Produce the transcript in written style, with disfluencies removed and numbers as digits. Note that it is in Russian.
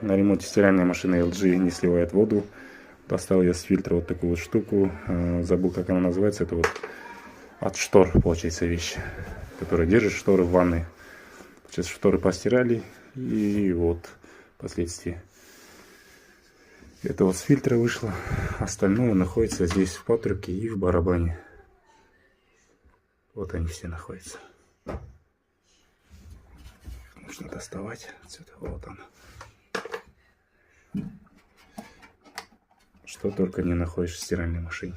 На ремонте стиральной машины LG не сливает воду. Достал я с фильтра вот такую вот штуку. Забыл, как она называется. Это вот от штор, получается, вещь, которая держит шторы в ванной. Сейчас шторы постирали. И вот последствия. Это вот с фильтра вышло. Остальное находится здесь в патрубке и в барабане. Вот они все находятся. Нужно доставать отсюда. Вот он. Что только не находишь в стиральной машине.